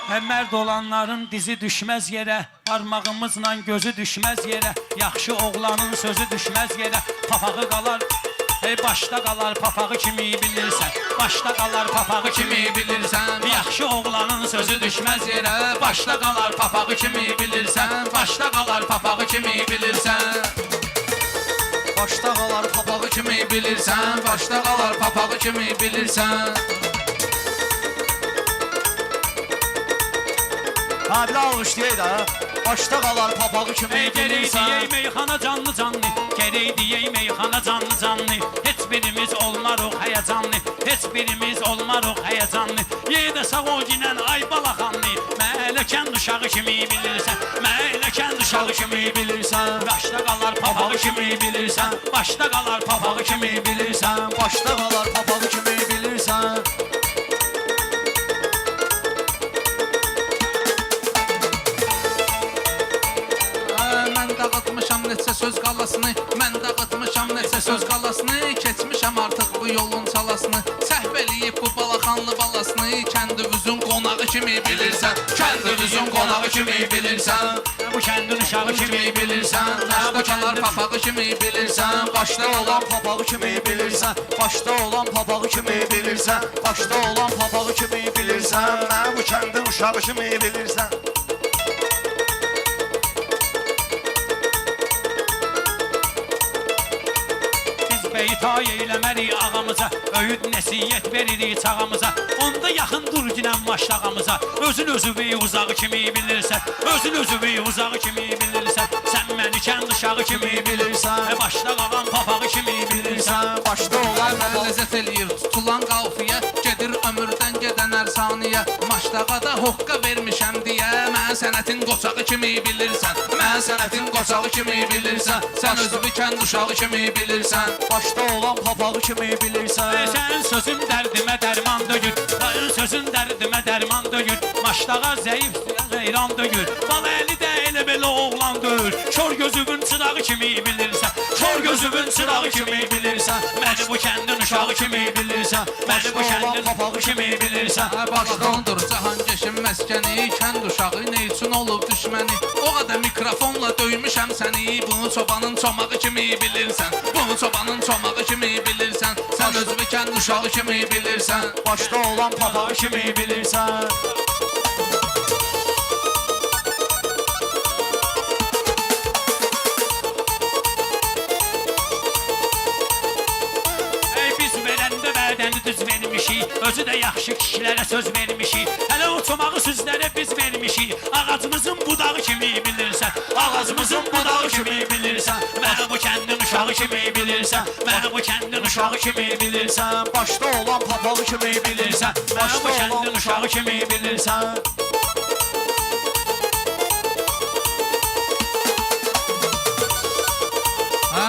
Mərd olanların dizi düşməz yerə, parmağımızla gözü düşməz yerə, yaxşı oğlanın sözü düşməz yerə, papağı qalar, başda qalar papağı kimi bilirsən, başda qalar papağı kimi bilirsən, yaxşı oğlanın sözü düşməz yerə, başda qalar papağı kimi bilirsən, başda qalar papağı kimi bilirsən. Başda qalar papağı kimi bilirsən, başda qalar papağı kimi bilirsən. Ha bir alqışlayaq da. Başda qalar papağı kimi Gerək bilirsən. deyək meyxana canlı canlı, gerək deyək meyxana canlı canlı, heç birimiz olmarıq həyəcanlı, heç birimiz olmarıq həyəcanlı. Yedə sağ ol ginən ay balaxanlı, mələkən uşağı kimi bilirsən, mələkən uşağı kimi bilirsən. Başda qalar papağı kimi bilirsən, başda qalar papağı kimi bilirsən, Başda qalar papağı kimi bilirsən. Dağıtmışam neçə söz qalasını, mən dağıtmışam neçə söz qalasını, keçmişəm artıq bu yolun çalasını, səhv eləyib bu balaxanlı balasını, kəndimizin qonağı kimi bilirsən, kəndimizin qonağı kimi bilirsən, bu kəndin uşağı kimi bilirsən, başda qalar papağı kimi bilirsən, Başda olan papağı kimi bilirsən. Başda olan papağı kimi bilirsən. Başda olan papağı kimi bilirsən. Mən bu kəndin uşağı kimi bilirsən. Beytay eyləmərik ağamıza, öyüd nəsiyyət veririk çağamıza. Onda yaxın dur ginən maşlağamıza, özün özü bey uzağı kimi bilirsən, özün özü bey uzağı kimi bilirsən. Sən məni kənd uşağı kimi bilirsən, başda qalan papağı kimi bilirsən. Başda olan mən ləzzət eləyir tutulan qalfiyə, gedir ömürdən gedən ərsaniyə, maşdağa da hoqqa vermişəm deyə, mən sənətin qoçağı kimi bilirsən, mən sənətin qoçağı kimi bilirsən, sən özünü kənd uşağı kimi bilirsən. Başda olan papağı kimi bilirsən. Sən sözün dərdimə dərman döyür, sözün dərdimə dərman döyür, maşdağa zəif heyran döyür, bal əli də elə belə oğlan döyür, kör gözümün çırağı kimi bilirsən, kör gözümün çırağı kimi bilirsən, məni bu kəndin uşağı kimi bilirsən, məni bu kəndin papağı kimi bilirsən. Başdandır Cahankeşin məskəni, kənd uşağı nə üçün olub düşməni, o qədər mikrofonla döymüşəm səni, bunu çobanın çomağı kimi bilirsən, bunu çobanın çomağı kimi bilirsən, sən özünü kənd uşağı kimi bilirsən, başda olan papağı kimi bilirsən. Biz verəndə vədəni düz vermişik, özü də yaxşı kişilərə söz vermişik, hələ o çomağı sözlərə biz vermişik, ağacımızın budağı kimi bilirsən, ağacımızın budağı kimi bilirsən, mənə bu kəndin uşağı kimi bilirsən, mənə bu kəndin uşağı kimi bilirsən, başda olan papağı kimi bilirsən, mənə bu kəndin uşağı kimi bilirsən.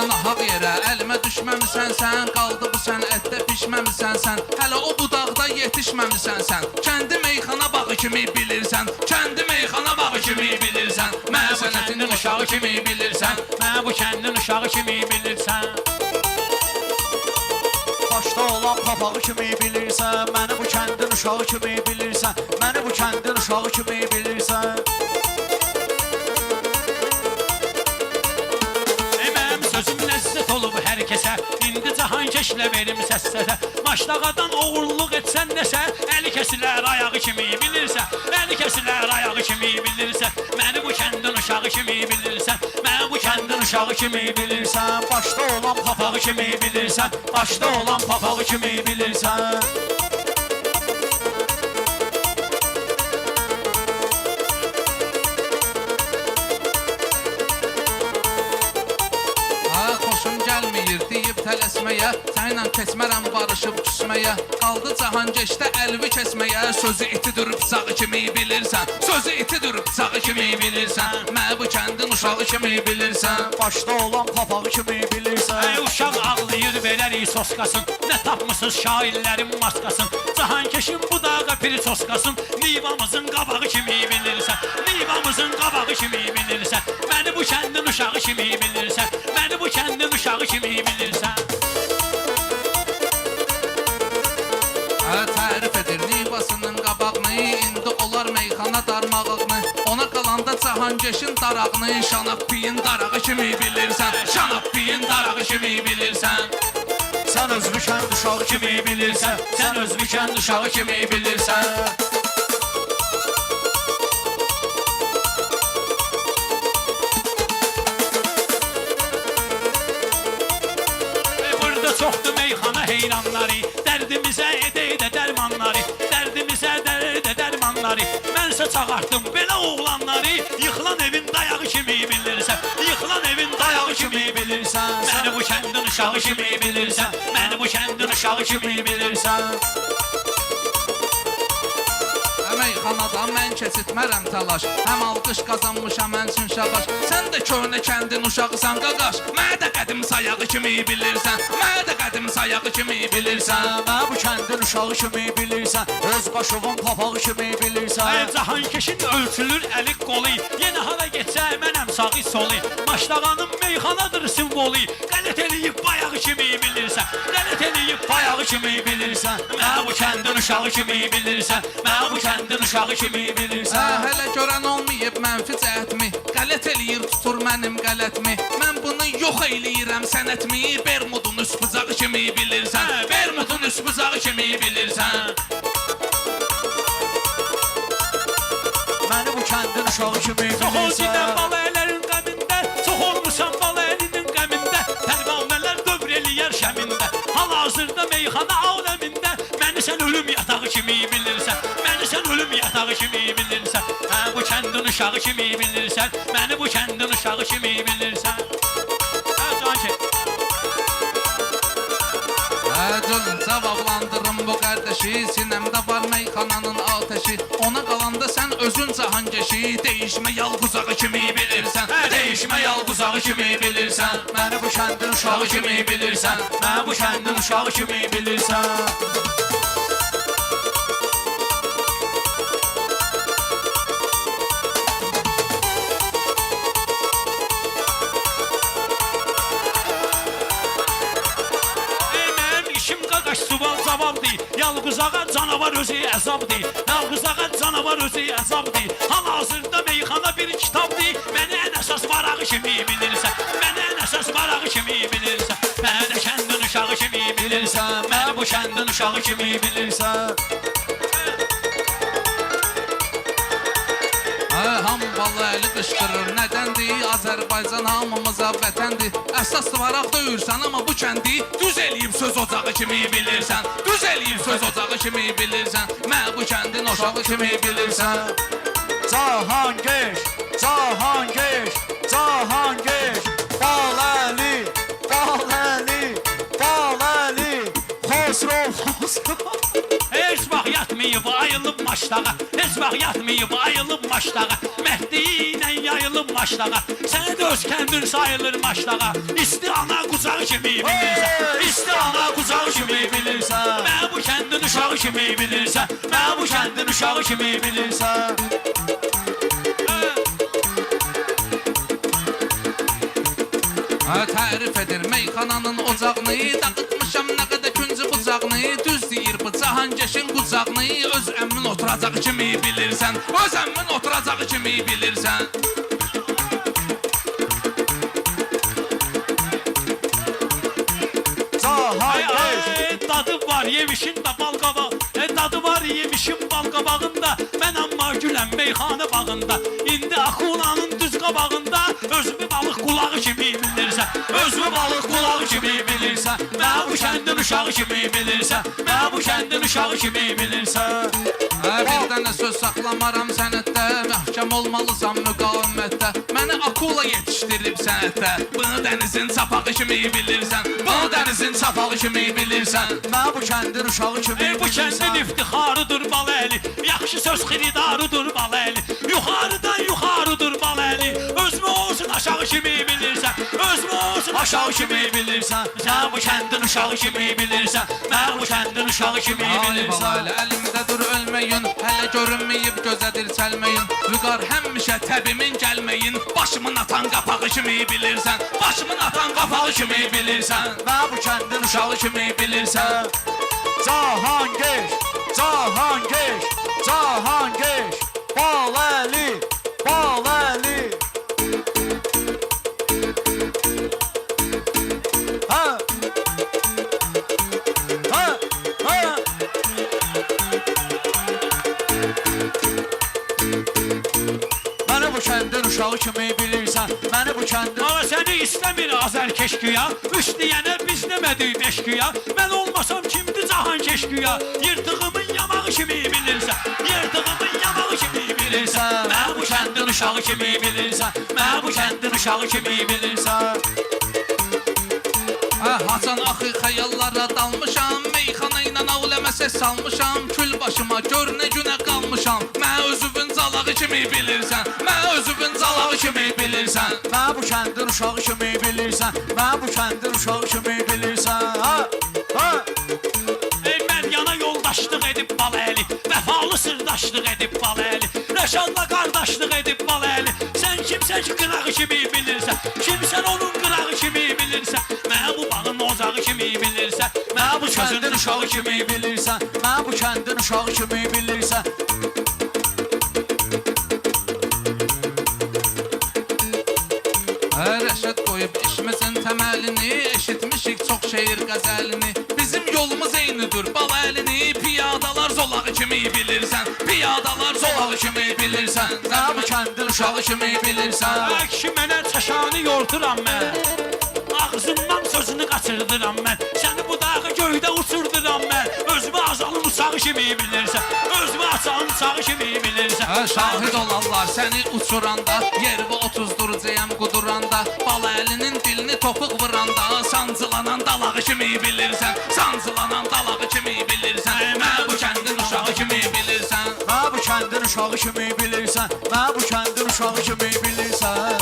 Nahaq yerə əlimə düşməmisən sən, qaldı bu sənətdə pişməmisən sən, hələ o budaqda yetişməmisən sən, kəndi meyxana bağı kimi bilirsən, kəndi meyxana bağı kimi bilirsən, mən sənətin uşağı kimi bilirsən, mən bu kəndin uşağı kimi bilirsən. Başda olan papağı kimi bilirsən, məni bu kəndin uşağı kimi bilirsən, məni bu kəndin uşağı kimi bilirsən. Sözüm ləzzət olub hər kəsə, indi Cahankeşlə verim səssədə, maşdağadan oğurluq etsən nəsə, əli kəsilər ayağı kimi bilirsən, əli kəsilər ayağı kimi bilirsən, məni bu kəndin uşağı kimi bilirsən, məni bu kəndin uşağı kimi bilirsən, başda olan papağı kimi bilirsən, başda olan papağı kimi bilirsən. Tələsməyə, sənlə keçmərəm barışıb küsməyə, qaldı Cahankeşdə əlvi kəsməyə, sözü itidir bıçağı kimi bilirsən, sözü itidir bıçağı kimi bilirsən, mən bu kəndin uşağı kimi bilirsən, başda olan papağı kimi bilirsən. Uşaq ağlayır verərik soskasın, nə tapmısınız şairlərin maskasın, Cahankeşin budağa piri soskasın, nivamızın qabağı kimi bilirsən, nivamızın qabağı kimi bilirsən, məni bu kəndin uşağı kimi bilirsən, məni bu kəndin uşağı kimi bilirsən. Tərif edir nivasının qabağını, indi olar meyxana darmağını Ona qalanda Cahankeşin darağını Şanappiyin darağı kimi bilirsən Şanappiyin darağı kimi bilirsən Sən özünü kənd uşağı kimi bilirsən Sən özünü kənd uşağı kimi bilirsən Burada çoxdur meyxana heyranları Dərdimizə edə dərmanları Dərdimizə edə dərmanları Mənsə çağartdım belə oğlanları Yıxılan evin dayağı kimi bilirsən Yıxılan evin dayağı kimi bilirsən Məni bu kəndin uşağı kimi bilirsən Məni bu kəndin uşağı kimi bilirsən Meyxanadan mən keçitmərəm təlaş Həm alqış qazanmışam mən üçün şabaş Sən də köhnə kəndin uşağısan qaqaş Mənə də qədim sayağı kimi bilirsən Mənə də qədim sayağı kimi bilirsən Mənə bu kəndin uşağı kimi bilirsən Öz qaşovun papağı kimi bilirsən Cahankeşin ölçülür əli qolu Yenə hara getsə mənəm sağı solu Maşdağanın meyxanadır simvolu Qələt eləyib bayağı kimi bilirsən Qələt eləyib bayağı kimi bilirsən Mənə bu kəndin uşağı kimi bilirsən Mənə bu kəndin uşağı kimi bilirsən Hələ görən olmayıb mənfi cəhətmi Qələt eləyir tutur mənim qələtmi Mən bunu yox eləyirəm sənətmi Bermudun üst bucağı kimi bilirsən Bermudun üst bucağı kimi bilirsən Məni bu kəndin uşağı kimi Çox ol bilirsən gedən balayələrin qəmində Çox olmuşam balayəlinin qəmində Pərvanələr dövr eləyər şəmində Hal-hazırda meyxana aləmində Məni sən ölüm yatağı kimi bilirsən Məni sən ölüm yatağı kimi bilirsən Məni bu kəndin uşağı kimi bilirsən Məni bu kəndin uşağı kimi bilirsən Cankə Gülün cavablandırım bu qardaşı Sinəmdə var meyxananın ateşi Ona qalanda sən özün Cahankeşi Deyişmə yalquzağı kimi bilirsən Deyişmə yalquzağı kimi bilirsən Məni bu kəndin uşağı kimi bilirsən Məni bu kəndin uşağı kimi bilirsən Suval cavabdır Yalquzağa canavar özü əzabdır Yalquzağa canavar özü əzabdır Hal-hazırda meyxana bir kitabdır Məni ən əsas varağı kimi bilirsən Məni ən əsas varağı kimi bilirsən Məni də kəndin uşağı kimi bilirsən Məni bu kəndin uşağı kimi bilirsən Hambalı əli qışqırır nədəndir Azərbaycan hamımıza vətəndir Əsas varaq döyürsən amma bu kəndi Düz eləyib söz ocağı kimi bilirsən Düz eləyib söz ocağı kimi bilirsən Mən bu kəndin uşağı kimi bilirsən Cahankeş, Cahankeş, Cahankeş Baləli, Baləli, Baləli Xosrov, Xosrov Heç vaxt yatmayıb ayılıb maşdağa Heç vaxt yatmayıb ayılıb maşdağa Məhdi ilə yayılıb maşdağa Sənə də öz kəndin sayılır maşdağa İsti ana qucağı kimi bilirsən İsti ana qucağı kimi bilirsən Mən bu kəndin uşağı kimi bilirsən Mən bu kəndin uşağı kimi bilirsən Tərif edir meyxananın ocağını Dağıtmışam nə qədər küncü bucağını Düz deyir bu Cahankeşin qucağını Öz əmmin oturacağı kimi bilirsən Öz əmmin oturacağı kimi bilirsən Cahankeş Dadı var yemişin də bal qabaq Dadı var yemişin bal qabağında Mən amma güləm meyxana bağında İndi akulanın düz qabağında Özümü balıq qulağı kimi bilirsən Özümü balıq qulağı kimi bilirsən Mən bu kəndin uşağı kimi bilirsən Mən bu kəndin uşağı kimi bilirsən Bir dənə söz saxlamaram sənətdə Məhkəm olmalısan müqavimətdə Məni akula yetişdirib sənətdə Bunu dənizin çapağı kimi bilirsən Bunu dənizin çapağı kimi bilirsən Mən bu kəndin uşağı kimi Bu kəndin iftixarıdır Baləli Yaxşı söz xiridarıdır Baləli Yuxarıdan yuxarıdır Baləli Özümü olsun aşağı kimi bilirsən Özümü olsun aşağı kimi bilirsən Sən bu kəndin uşağı kimi bilirsən Mən bu kəndin uşağı kimi bilirsən Əlimdə dur ölməyin Hələ görünməyib gözə dirçəlməyin Vüqar həmişə təbimin gəlməyin Başımın atan qapağı kimi bilirsən Başımın atan qapağı kimi bilirsən Mən bu kəndin uşağı kimi bilirsən Cahankeş, Cahankeş, Cahankeş Baləli kəndin uşağı kimi bilirsən. Məni bu kəndin Ama seni istəmir azərkeş güya. Üç deyənə biz demədik beş güya. Mən olmasam kimdi cahan keş güya. Yırtığımın yamağı kimi bilirsən. Yırtığımın yamağı kimi bilirsən. Mən bu kəndin uşağı kimi bilirsən. Mən bu kəndin uşağı kimi bilirsən. Hasan axı xəyallara dalmışam, meyxana ilə avləmə səs salmışam, kül başıma gör nə günə qalmışam. Mən özümün zalağı kimi bilirsən, mən özümün zalağı kimi bilirsən. Mən bu kəndin uşağı kimi bilirsən. Mən bu kəndin uşağı kimi bilirsən. Ha, ha. Mən yana yoldaşlıq edib Baləli, vəfalı sırdaşlıq edib Baləli, Rəşadla qardaşlıq edib Baləli. Sən kimsən ki qırağı kimi bilirsən, kimsən onun qırağı kimi bilirsən. Mən bu bağın ocağı kimi bilirsən, mən bu sözün uşağı kimi bilirsən. Mən bu kəndin uşağı kimi bilirsən. Rəşad qoyub işimizin təməlini, eşitmişik çox şeir qəzəlini. Bizim yolumuz eynidir Baləlini, piyadalar zolağı kimi bilirsən, piyadalar zolağı kimi bilirsən. Mən bu kəndin uşağı kimi bilirsən. Kişi mənə çaşanı yorduram mən, ağzımdan sözünü qaçırdıram mən. Səni bu dağı göydə uçurduram mən. Özümü azalın uçağı kimi bilirsən, özümü açağın uçağı kimi bilirsən. Şahid olanlar səni uçuranda, yervi 30-durcayam quduranda, Baləlinin dilini topuq vuranda, sancılanan dalağı kimi bilirsən, sancılanan dalağı kimi bilirsən. Mən bu kəndin uşağı kimi bilirsən. Mən bu kəndin uşağı kimi bilirsən. Mən bu kəndin uşağı kimi bilirsən.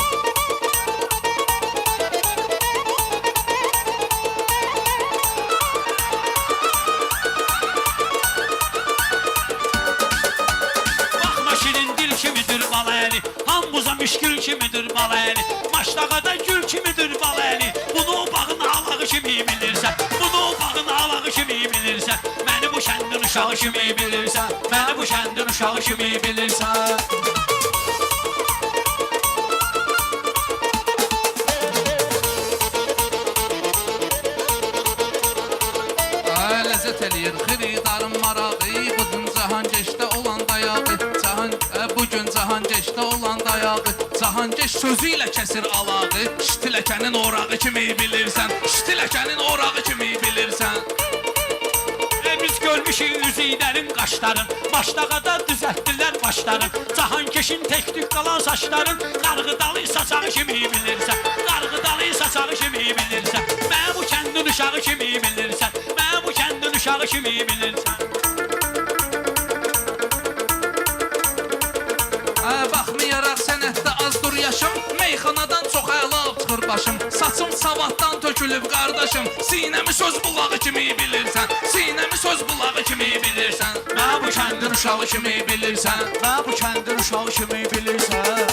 Baxma şirin dil kimidir Baləli, hambuza müşkül kimidir Baləli, maştaqada gül kimidir Baləli. Bunu o bağın alağı kimi bilirsən, bunu o bağın alağı kimi bilirsən. Məni bu kəndin uşağı kimi bilirsən, məni bu kəndin uşağı kimi bilirsən. Ləzzət eləyir xiridarın marağı, bugün cahan geçdə olan dayağı, bugün cahan geçdə olan dayağı, cahangeç sözü ilə kəsir alağı, şitiləkənin orağı kimi bilirsən, şitiləkənin orağı kimi bilirsən. Biz görmüşük üzüydərin qaşların, başdaqada düzəltdilər başların. Cahankeşin tək tük qalan saçların, qarğıdalı saçağı kimi bilirsən, qarğıdalı saçağı kimi bilirsən. Mən bu kəndin uşağı kimi bilirsən, mən bu kəndin uşağı kimi bilirsən. Baxmayaraq sənətdə azdır yaşım, meyxanadan çox əla çıxır başım. Saçım savaddan tökülüb qardaşım, sinəmi söz bulağı kimi bilirsən, sinəmi söz bulağı kimi bilirsən. Mən bu kəndin uşağı kimi bilirsən. Mən bu kəndin uşağı kimi bilirsən.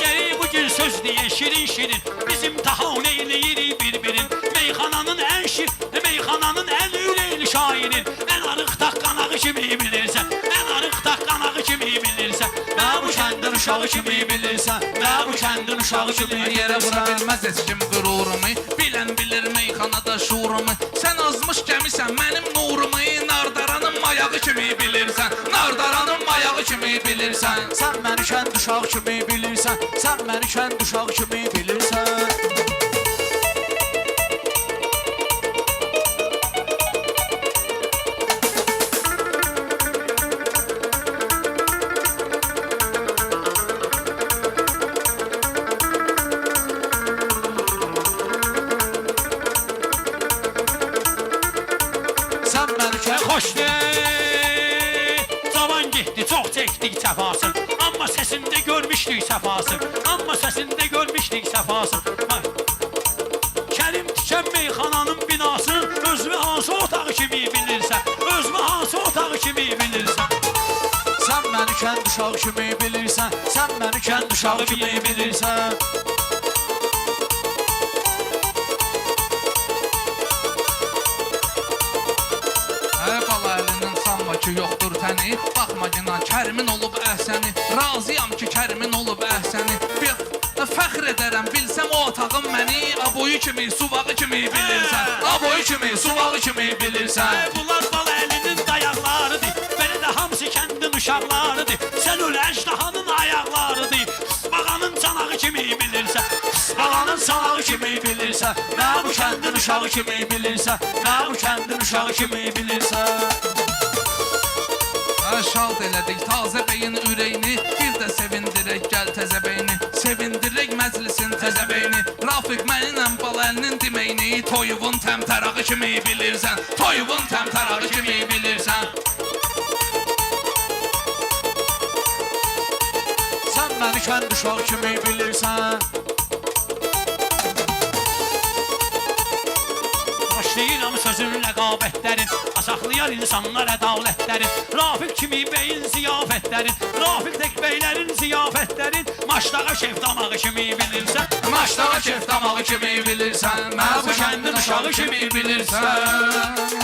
Gəri bugün söz deyə şirin şirin, bizim tahan eyləyirik bir-birin. Meyxananın ən şir, meyxananın ən ürəkli şairin, ən arıq taqqanağı kimi bilirsən, ən arıq taqqanağı kimi bilirsən. Mən bu kəndin uşağı kimi bilirsən. Mən bu kəndin uşağı kimi Yerə vura bilirsən. bilməz heç kim qürurumu, bilən bilir meyxanada şuurumu. Sən azmış gəmisən mənim nurumu, nardaranın mayağı kimi bilirsən, nardaranın mayağı kimi bilirsən. Sən məni kənd uşağı kimi bilirsən. Sən məni kənd uşağı kimi bilirsən. Sən məni kənd Xoşdur, cavan getdi, çox çəkdik səfasın. Amma səsində görmüşdük səfasın, amma səsində görmüşdük səfasın. Kərim tikən meyxananın binasını, özümü hansı otağı kimi bilirsən, özümü hansı otağı kimi bilirsən. Sən məni kənd uşağı kimi bilirsən. Sən məni kənd uşağı kimi bilirsən. Baləlinin sanma ki yoxdur təni, baxma ginan Kərimin olub əhsəni, razıyam ki Kərimin olub əhsəni. Fəxr edərəm bilsəm o otağım məni, aboyu kimi, suvağı kimi bilirsən, aboyu kimi, suvağı kimi bilirsən. Bunlar Baləlinin dayaqlarıdır, belə də hamısı kəndin uşaqlarıdır. kimi bilirsən? Nə bu kəndin uşağı kimi bilirsən? Nə bu kəndin uşağı kimi bilirsən? Şad elədik tazə beyin ürəyini, bir də sevindirək gəl təzə beyni, sevindirək məclisin təzə beyni. Rafiq məninəm bal əlinin deməyini, toyuvun təmtərağı kimi bilirsən, toyuvun təmtərağı kimi bilirsən. Sən məni kənd uşağı kimi bilirsən. Başlayıram sözün rəqabətlərin, asaxlayan insanlar ədalətlərin. Rafiq kimi beyin ziyafətlərin, Rafiq tək beylərin ziyafətlərin. Maşdağa şef damağı kimi bilirsən, Maşdağa kef damağı kimi bilirsən, mən bu kəndin uşağı kimi bilirsən.